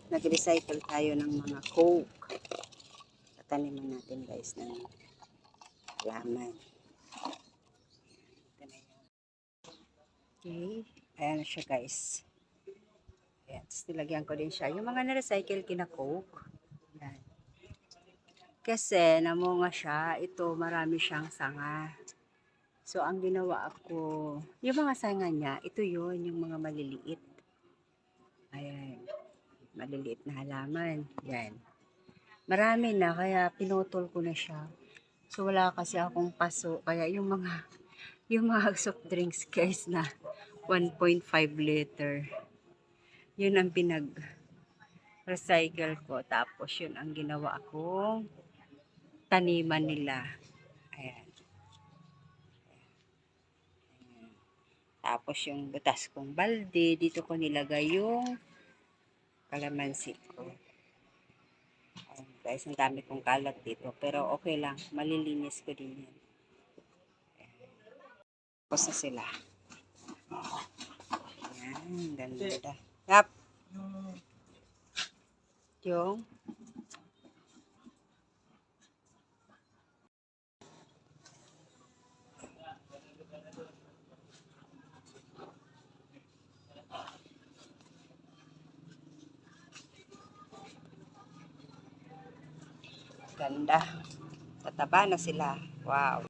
nag-recycle tayo ng mga coke. Taniman natin guys ng halaman. Okay, ayan na siya guys. Ayan, tapos nilagyan ko din siya. Yung mga na-recycle kina-coke. Ayan. Kasi namunga siya, ito marami siyang sanga. So ang ginawa ko, yung mga sanga niya, ito yun, yung mga maliliit. Ayan, maliliit na halaman. Ayan. Marami na, kaya pinutol ko na siya. So wala kasi akong paso, kaya yung mga soft drinks guys na 1.5 liter. Yun ang pinag-recycle ko. Tapos yun ang ginawa kong taniman nila. Ayan. Tapos yung butas kong balde, dito ko nilagay yung kalamansi ko. Ayan, guys, ang dami kong kalat dito. Pero okay lang, malilinis ko din yan. Tapos na sila. Ayan, ganda. Yap. Yung ganda. Tataba na sila. Wow.